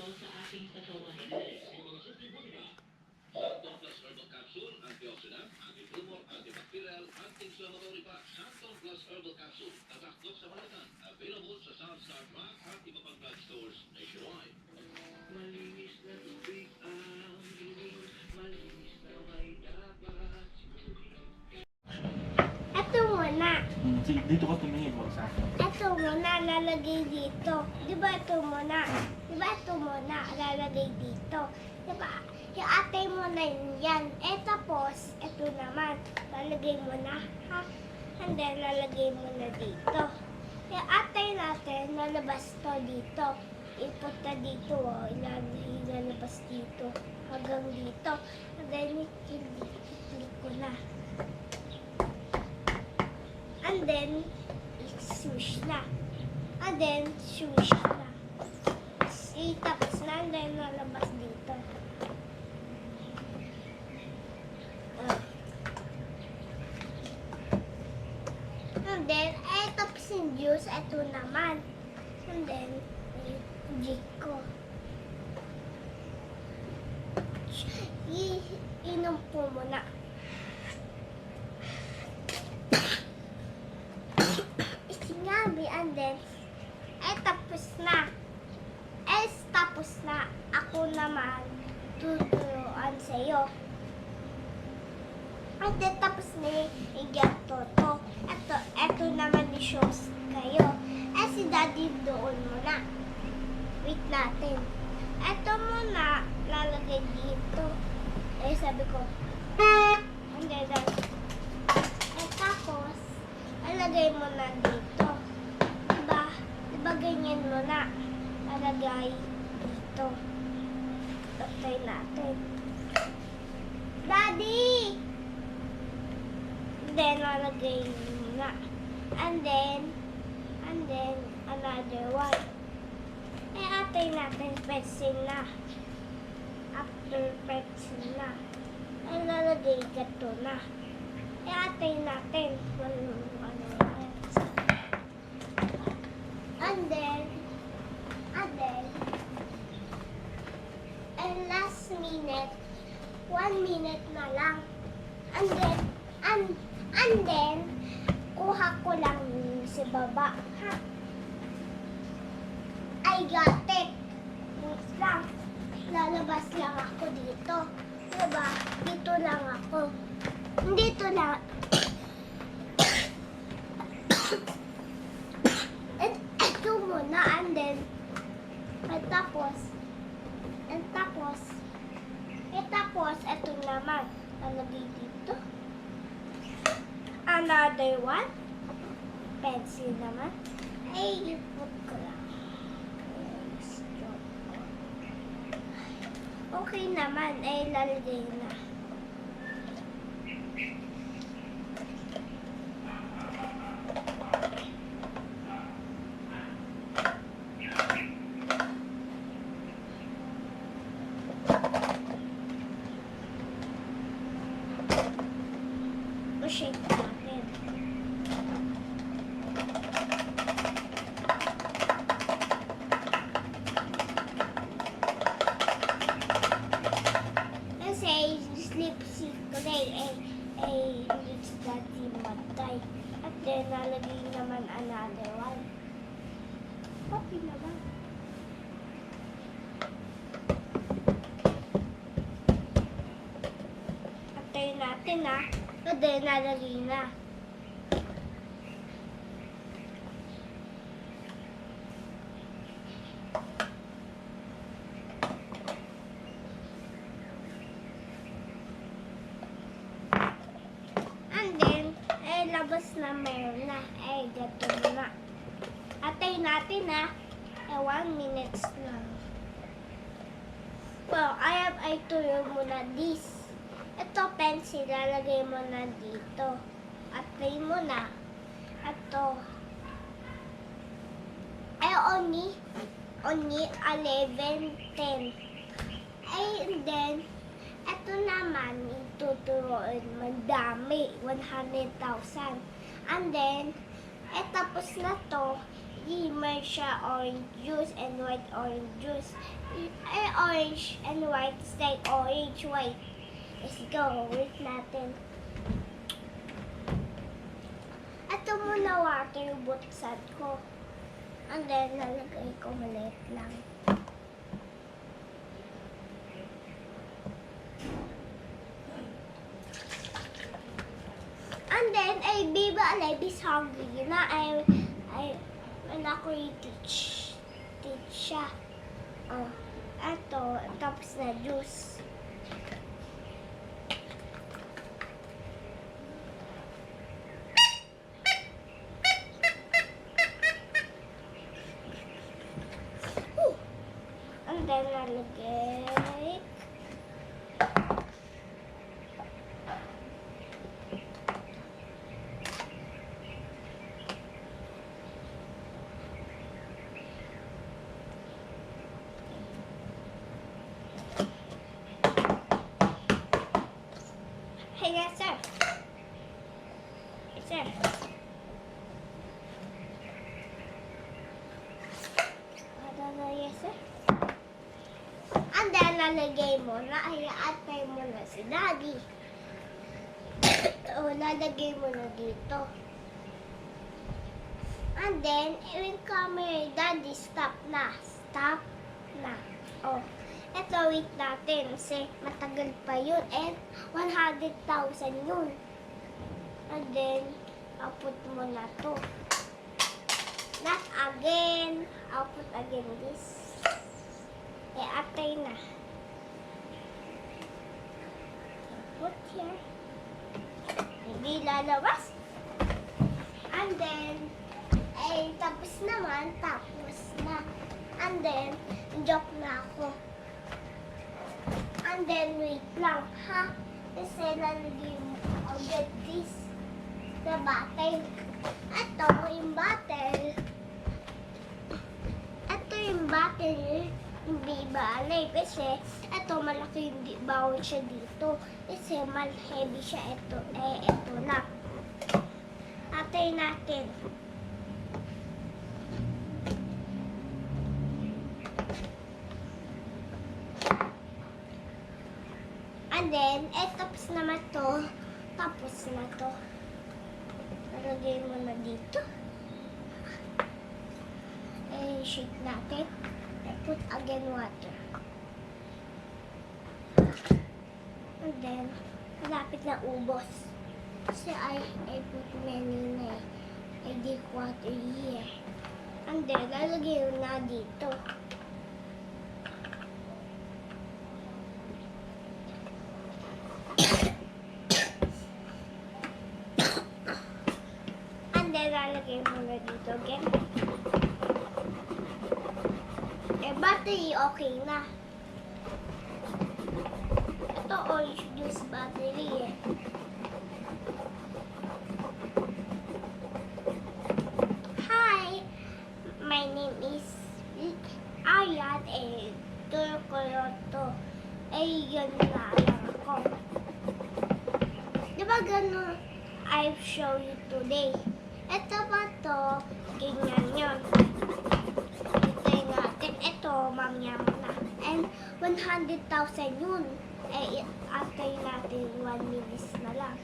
Santon Plus Herbal Capsule, antioxidant, anti-tumor, antibacterial, anti-inflammatory pa. Santon Plus Herbal Capsule, tatakdok sa balatan. Available sa South Star Drug at iba pang drugstores nationwide. Malinis na tubig ang inom, malinis na may dapat sinuhin. Ito muna. Sige, dito ka tumingin mo sa akin. Ito muna, lalagay dito. Di ba ito muna? Di ba ito muna, lalagay dito? Di ba? Yung atay mo na yan. Tapos, ito naman, lalagay mo na, ha? And then, lalagay mo na dito. Yung atay natin, lalabas to dito. Ipunta dito, oh. Ilalabas dito. Hanggang dito. And then, i-click ko na. And then, i-swoosh na. And then, swoosh na. Tapos na, and then, lalabas dito. And then, tapos yung juice, ito naman. And then, jig ko. Inom po muna. Sinabi, and then, tapos na. Tapos na. Ako naman, tuturuan sa'yo. And then, tapos na yung to. Ito naman ni shows kayo. Si daddy doon muna. Wait natin. Ito muna, lalagay dito. Sabi ko, and then, tapos, lalagay mo na dito. Diba? Diba ganyan mo na? Lalagay dito. Try natin. Daddy! Then, lalagay mo na. And then, another one. Atay natin, pencil na. After pencil na, lalagay gato na. Atay natin. And then, last minute, 1 minute na lang. And then, kuha ko lang si baba. Ha? I got it. Wait lang. Lalabas lang ako dito. Diba? Dito lang ako. Dito lang. Ito muna. And then, tapos, ito naman. Lalagay dito. Another one. Pencil naman. Ipot ko lang. Okay naman. Lalagay na. Shake natin. Kasi sleep sick today it's daddy matay. At then nalagay naman another one. Okay naman. Atay natin at then nalagay na. And then, labas na meron na. Gato na. Atay natin 1 minute lang. Well, I tuyo muna this. Ito pencil, lalagay mo na dito. Atay mo na. Ito. Only 11:10. And then, ito naman, ituturoin madami, 100,000. And then, tapos na to, may siya orange juice and white orange juice. Orange and white is like orange, white. Let's go. Wait natin. Ito muna water buksan ko. And then, lalagay ko maliit lang. And then, Biba Aleb is hungry na. When ako teach siya. Oh, eto, tapos na juice. And then, lalagay. Hey, yes, sir. Yes, sir. Yes, sir. And then, lalagay mo na. Atay mo na si Daddy. O, lalagay mo na dito. And then, when camera, Daddy, stop na. Stop na. Oh. Eto, wait natin kasi matagal pa yun. And 100,000 yun. And then, output mo na to. Not again. Output again this. Atay na. Put here. Hindi lalabas. And then, tapos naman. Tapos na. And then, joke na ako. And then, wait lang, ha? Kasi lalagay mo agad this na bottle. Ito yung bottle. Ito yung bottle. Hindi bale. Kasi, ito malaki hindi bawal siya dito. Kasi mal-heavy siya. Ito na. Atay natin. And then, tapos naman to. Tapos na to. Nalagay mo na dito. Shake natin. Put again water. And then, malapit na ubos. Kasi I put many na I did water here. And then, lalagay mo na dito. Lalagay mo na dito again. Battery okay na. Ito orange juice battery Hi! My name is Aryan Turcoloto. Yan na lang ako. Diba ganun I've show you today? Ito ba to? Ganyan yun. Itay natin. Ito, mamaya na. And 100,000 yun. Atay natin 1 minutes na lang.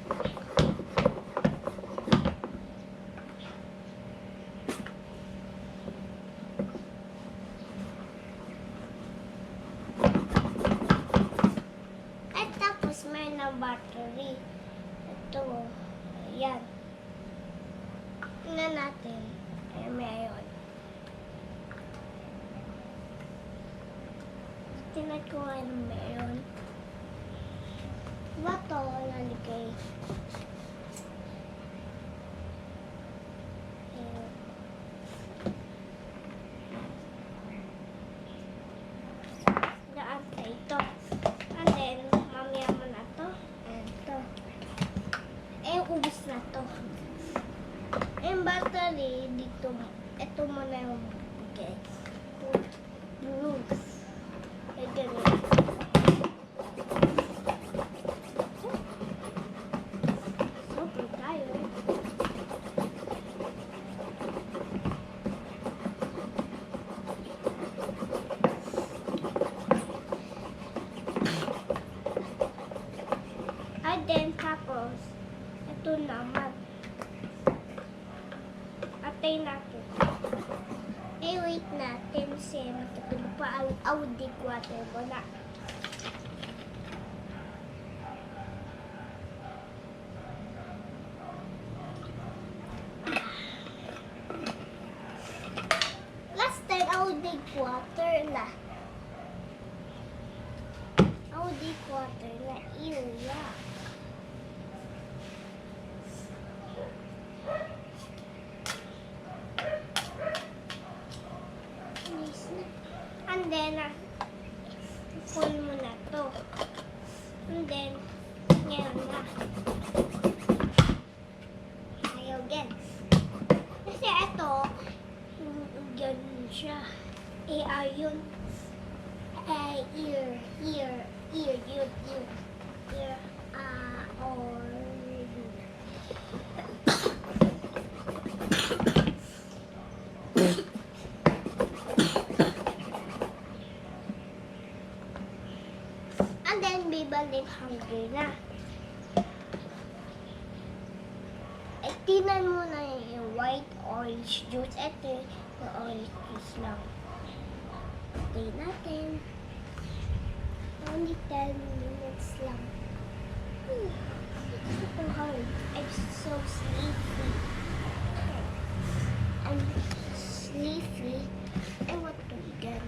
At tapos may na battery. Ito. Ayan. Tingnan natin. Meron. Tingnan ko nga meron. Diba ito naligay? Daan sa ito. And then, mamaya mo na to. And ito. Ubus na to. Yung battery dito, ito muna yung bigay. Blue. Ganun. Super tayo. Hintayin natin. Wait natin kasi matutulog pa ang Audi water mo na. Last time, Audi water na. Audi water na. Iya. And then, full mo na to. And then, ngayon na. Ayaw again. Kasi ito, ganun siya. Yun. Ear, or... And then, bibalik hungry na. Tinan mo na yung white orange juice. Ito yung orange juice lang. Okay natin. Only 10 minutes lang. It's so hard. I'm so sleepy. I'm sleepy. I want to begin.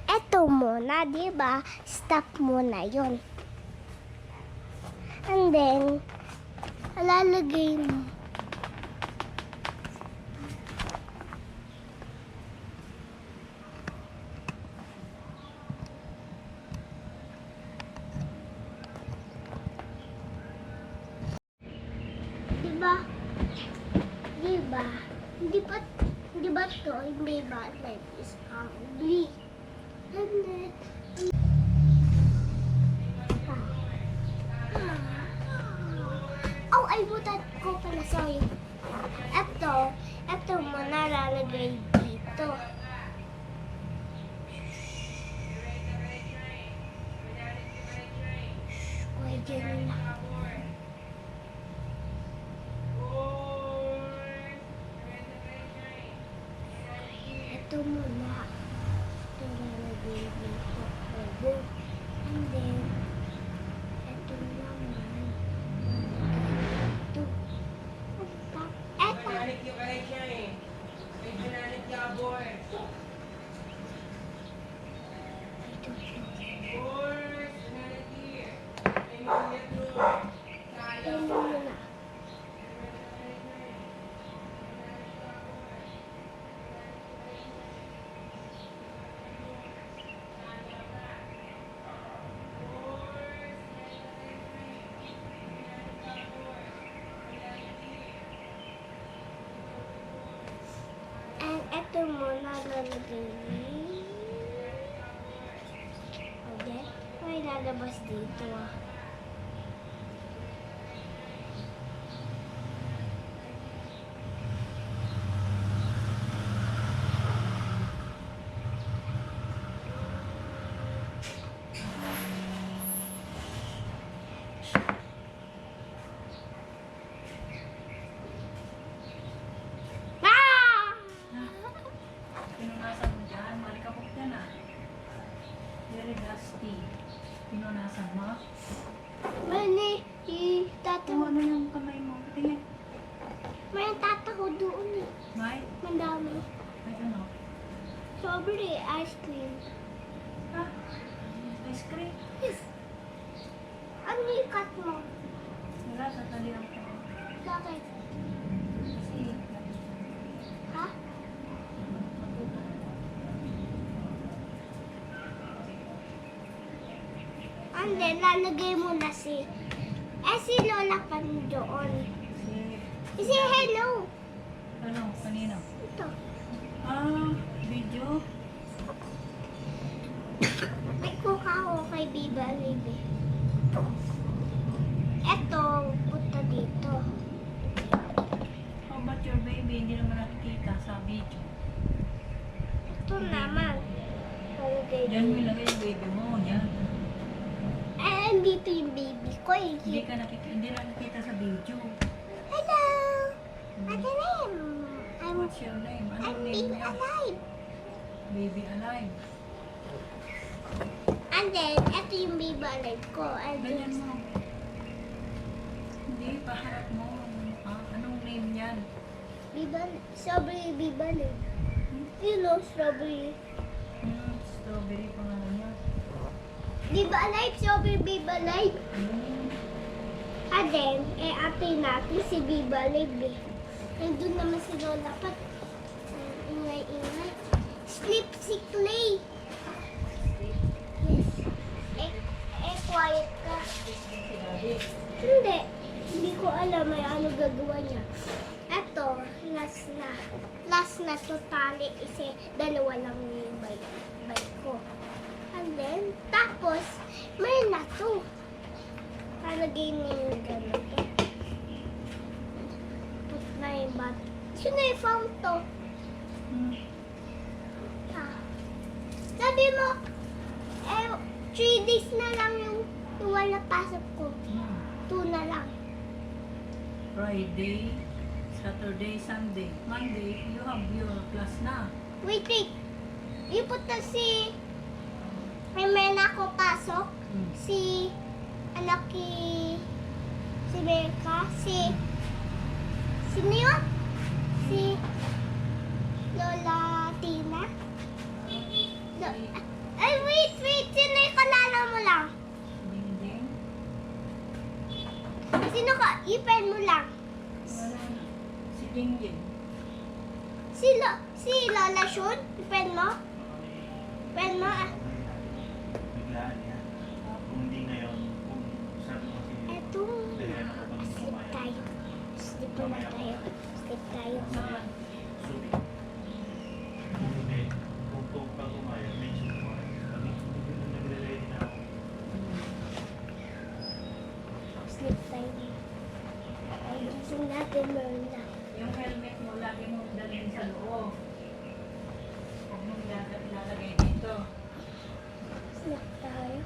Eto muna, di ba? Stop muna yun. And then, lalagay mo. Diba? Diba? Diba to? Hindi ba? Life is ugly. And then, oh, I butat ko pala, sorry. Ito mo nalalagay dito. Why dyan na? Ito muna. Ito nalalagay dito. And then, ito naman. Ito. Binanik yung kay siya eh. May binanik ka, boy. Boy, binanik here. May ulit mo. Ito muna. Ito muna lalagay. Okay? May lalabas dito ah. Pinunasan mo dyan, malikabok dyan ah. Very dusty. Pinunasan mo. May tata Tawa na yung kamay mo. Tingin. may tata ko doon eh. May? Mandami. May ano? Strawberry ice cream. Ha? Ice cream? Yes. Ano yung cut mo? Wala, tatalihan ko. Bakit? Kasi, Ha? And then, lalagay mo na si Si Lola pa doon. Si, Si hello. ano, kanino? Ito. Video. May kuka ako kay Biba Libe. Ito, punta dito. How about your baby? Hindi naman nakikita sa video. Ito naman. Palagay Diyan mo dito. ilagay yung baby mo. Yan. Dito yung baby ko. Hindi nakikita sa video. Hello! Ate name. What's your name? I'm Anong name being niya? alive. Baby alive. And then, ito yung baby alive ko. And Ganyan then, mo. Hindi, paharap mo. Anong name yan? strawberry baby alive. You know, strawberry. Strawberry pangalan niya. Baby alive, strawberry baby alive. Hmm. And then, ate natin si baby alive eh. Nandun naman si Lola Pat. Ingay-ingay. Sleep si Clay. Yes. Quiet ka. Hindi. Hindi ko alam may ano gagawa niya. Eto, last na. Last na totally kasi dalawa lang yung bike ko. And then, tapos, may na to. Palagay niyo yung ganito. Put na yung bat. Sino yung found to? Sabi mo, 3 days na lang yung wala pasok ko. 2 na lang. Friday, Saturday, Sunday. Monday, you have your class na. Wait. Yung punta si... May na ako pasok. Si... Anak si Becca. Sino yun? Si... Lola Tina. Ay, wait. Sino yung kalala mo lang? Ding-ding. Sino ka? Ipen mo lang. Wala na. Si Ding-ding. Si Lola Shun? Ipen mo? Ipen mo? Biglaan yan. Kung hindi ngayon, kung sabi mo kasi, Etong... dahil ako pag Sleep mamaya, tayo. Sleep na tayo. Sleep tayo. Saan? subi. Kung hindi, kung pag umaya, mention mo. Pag nagre-ready na ako, Sleep tayo. Ay, gising natin meron na. Yung helmet mo, lagi mo dalhin sa loob. Huwag mo ilalagay dito. Sleep tayo.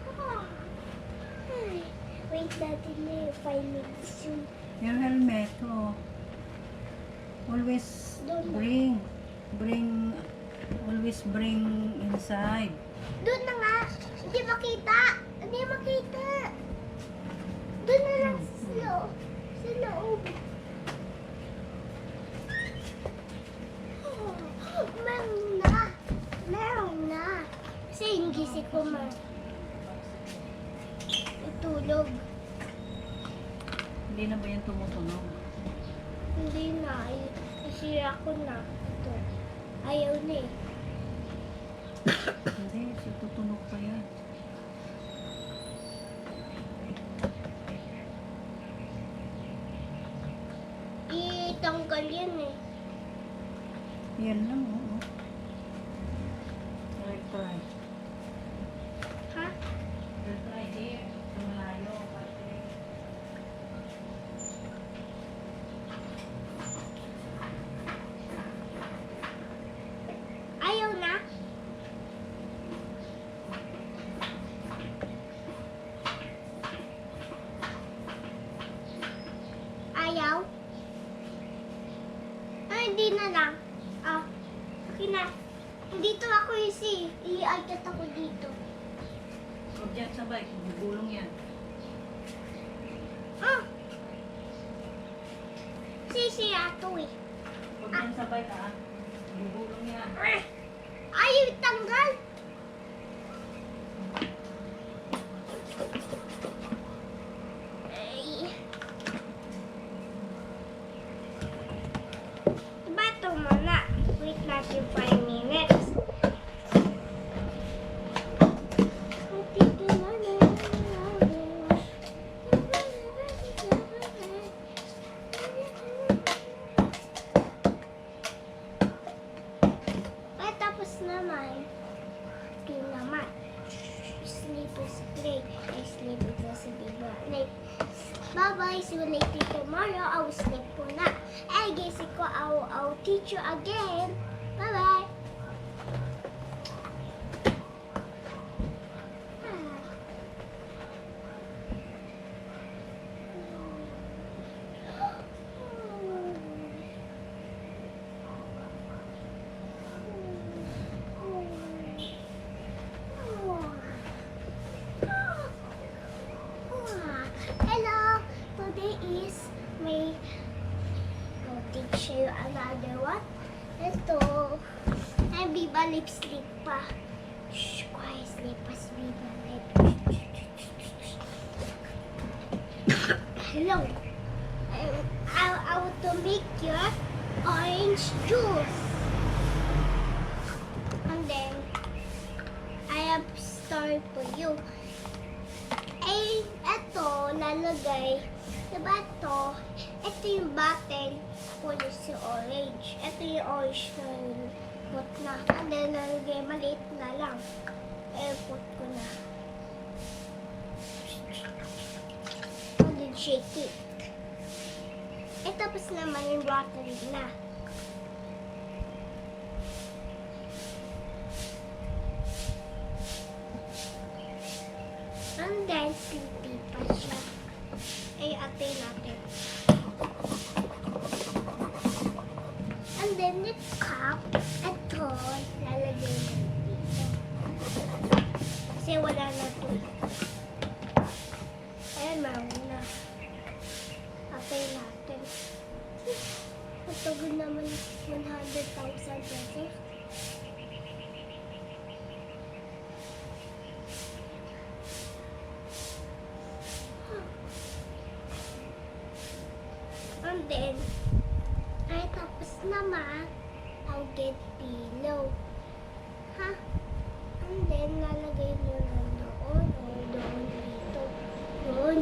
Ay, wait natin na yung 5 minutes yun. Yung helmet, always always bring inside. Doon na nga. Hindi makita. Doon na lang sa loob. Sa loob. Meron na. Kasi yung gising ko itulog. Hindi na ba yan tumutunog? Hindi na. Isira ko na. Ito. Ayaw na eh. Hindi, tutunog pa yan. Itanggal yan eh. Yan lang, oo. Try. Ha? Try here. Malayo. Ayaw na? Ayaw? Ay, hindi na lang. Okay na. Dito ako i-adjust ako dito. Huwag dyan sabay, gugulong yan. Ato eh. Huwag dyan sabay ka, gugulong yan. Ayaw tanggal. Ay. Diba ito muna? Wait natin 5 minutes. naman. Ito naman. Sleep is great. I sleep because of the late. Bye-bye. See you later tomorrow. I will sleep po na. Eh, gising ko. I will teach you again. Bye-bye. Hello, today is may I'll teach you another one. Ito, ay Biba lip sleep pa. Shh, quiet sleep as Biba lip. Hello, I want to make your orange juice. And then, I have story for you. Ay, eto, lalagay. Diba ito? Ito yung bottle. Kulay si orange. Ito yung orange na put na. And then, lalagay, maliit na lang. Put ko na. And then, shake it. Tapos naman yung bottle na. And then, sleepy pa siya. Ay, atay natin. And then, the cup, ito, lalagay natin dito. Kasi wala na ito. Ayan, meron na. Atay natin. Matagal naman 100,000 pesos. And then, ay tapos naman, I'll get pillow. Ha? And then, lalagay mo na doon, o doon dito. Doon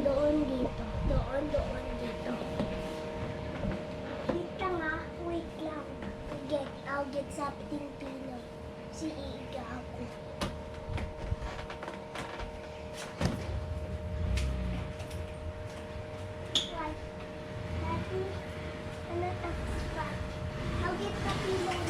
dito. Doon dito. Kita nga, wait lang. I'll get something pillow. Si iiga ako. I'll get the pillow.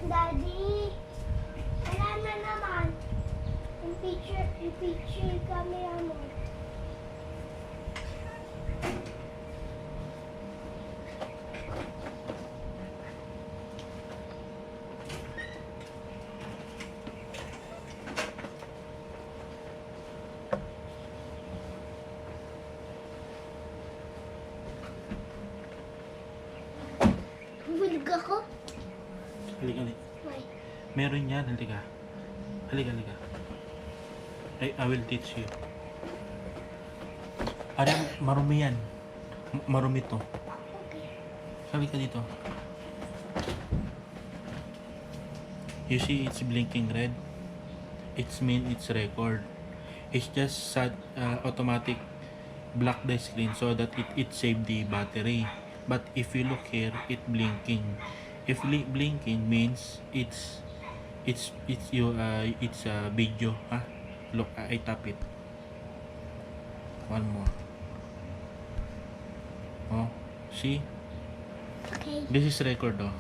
Daddy, wala na naman. Yung picture camera mo. Hulog ako? Halika. Why? Meron yan, halika. Halika. I will teach you. Alam, marumi yan. Marumi to. Okay. Halika dito. You see it's blinking red? It's mean it's record. It's just automatic block the screen so that it save the battery. But if you look here, it blinking. If blinking means it's a video. Look, I tap it. One more. Oh, see? Okay. This is record, oh.